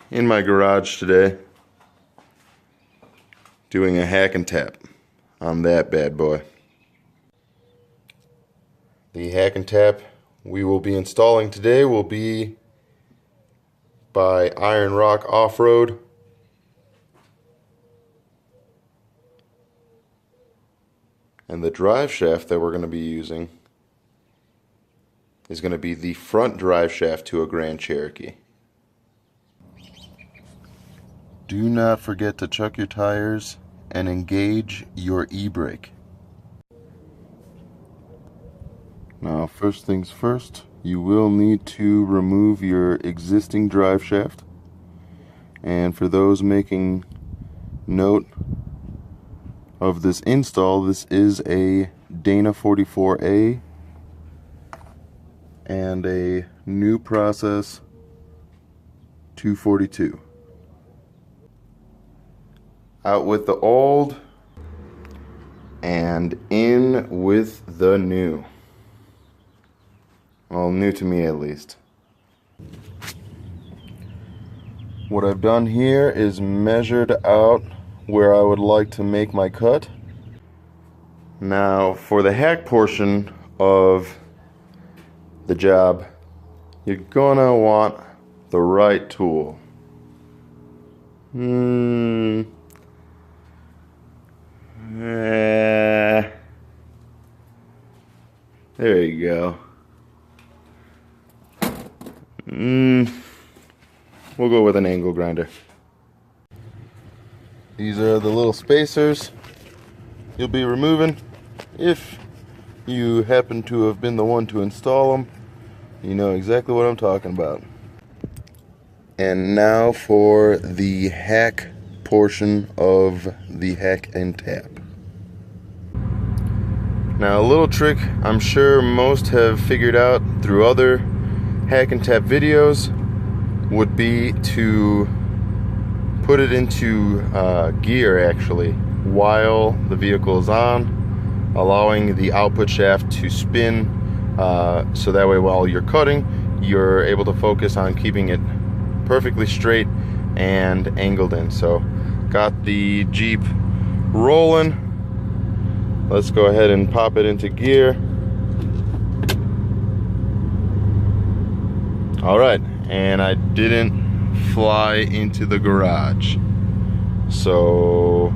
in my garage today doing a hack and tap on that bad boy. The hack and tap we will be installing today will be by Iron Rock Off-Road. And the drive shaft that we're going to be using is going to be the front drive shaft to a Grand Cherokee. Do not forget to check your tires and engage your e-brake. Now, first things first, you will need to remove your existing drive shaft. And for those making note of this install, this is a Dana 44A and a New Process 242. Out with the old and in with the new. Well, new to me at least. What I've done here is measured out where I would like to make my cut. Now, for the hack portion of the job, you're gonna want the right tool. There you go. We'll go with an angle grinder. These are the little spacers you'll be removing. If you happen to have been the one to install them, you know exactly what I'm talking about. And now for the hack portion of the hack and tap. Now, a little trick I'm sure most have figured out through other hack and tap videos would be to put it into gear actually while the vehicle is on, allowing the output shaft to spin, so that way while you're cutting you're able to focus on keeping it perfectly straight and angled in. So got the Jeep rolling. Let's go ahead and pop it into gear. Alright, and I didn't fly into the garage, so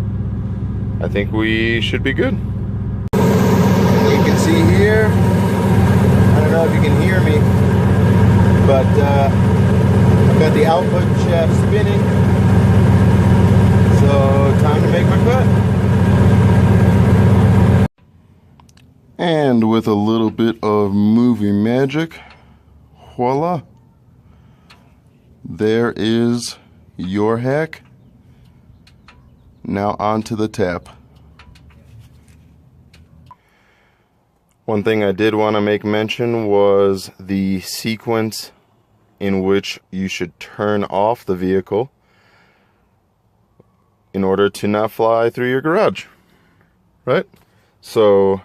I think we should be good. And you can see here, I don't know if you can hear me, but I've got the output shaft spinning, so time to make my cut. And with a little bit of movie magic, voila, there is your hack. Now onto the tap. One thing I did want to make mention was the sequence in which you should turn off the vehicle in order to not fly through your garage, right? So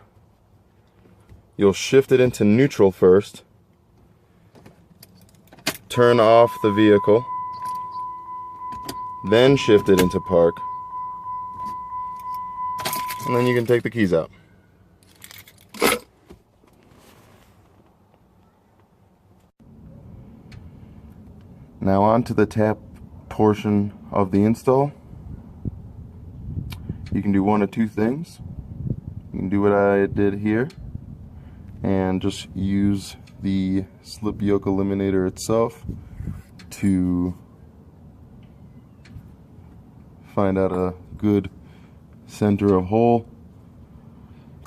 you'll shift it into neutral first, turn off the vehicle, then shift it into park, and then you can take the keys out. Now on to the tap portion of the install. You can do one of two things. You can do what I did here and just use the slip yoke eliminator itself to find out a good center of hole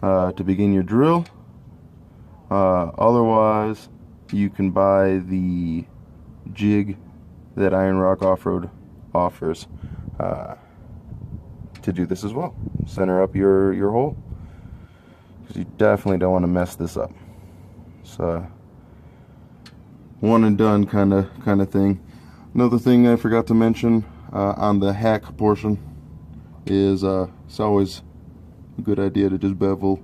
to begin your drill. Otherwise, you can buy the jig that Iron Rock Off-Road offers to do this as well. Center up your hole, because you definitely don't want to mess this up. So one and done kind of thing. Another thing I forgot to mention on the hack portion is it's always a good idea to just bevel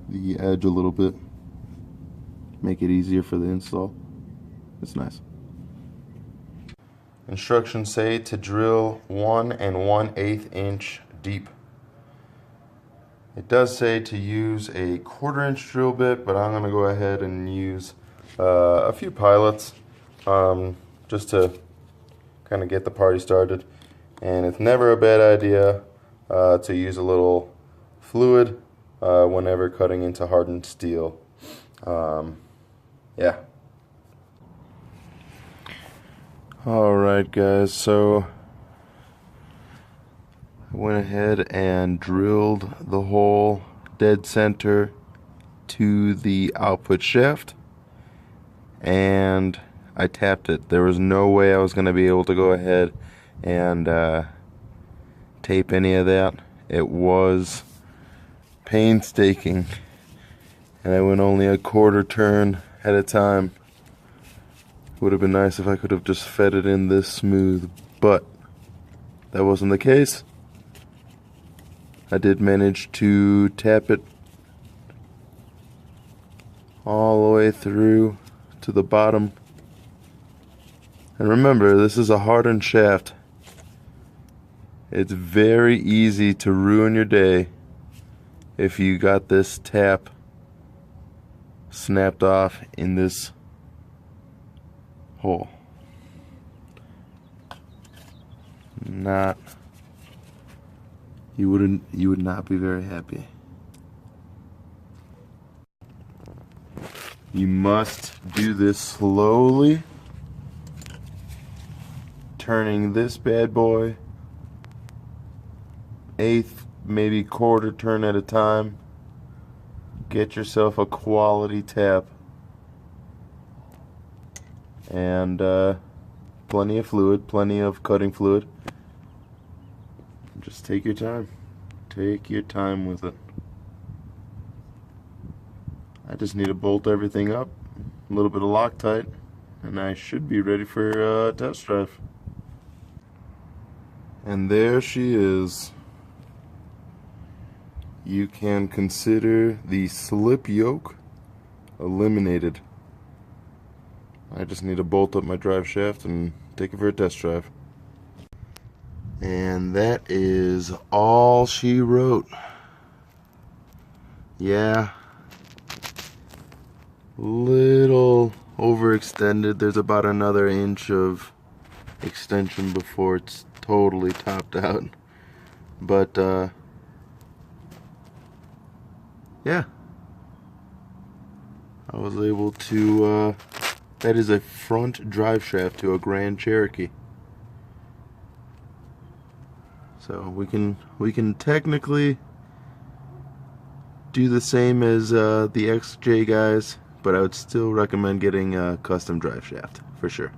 the edge a little bit, make it easier for the install. It's nice. Instructions say to drill 1 1/8 inch deep. It does say to use a 1/4 inch drill bit, but I'm going to go ahead and use a few pilots just to kind of get the party started. And it's never a bad idea to use a little fluid whenever cutting into hardened steel. Yeah. Alright guys, so I went ahead and drilled the hole dead center to the output shaft, and I tapped it. There was no way I was going to be able to go ahead and tape any of that. It was painstaking, and I went only a 1/4 turn at a time. Would have been nice if I could have just fed it in this smooth, but that wasn't the case. I did manage to tap it all the way through to the bottom. And remember, this is a hardened shaft. It's very easy to ruin your day if you got this tap snapped off in this hole. You would not be very happy. You must do this slowly, turning this bad boy 1/8, maybe 1/4 turn at a time. Get yourself a quality tap. And plenty of fluid, plenty of cutting fluid. Just take your time. Take your time with it. I just need to bolt everything up, a little bit of Loctite, and I should be ready for a test drive. And there she is. You can consider the slip yoke eliminated. I just need to bolt up my drive shaft and take it for a test drive. And that is all she wrote. Yeah. Little overextended. There's about another inch of extension before it's totally topped out. But, yeah. I was able to, that is a front drive shaft to a Grand Cherokee. So we can technically do the same as the XJ guys, but I would still recommend getting a custom drive shaft for sure.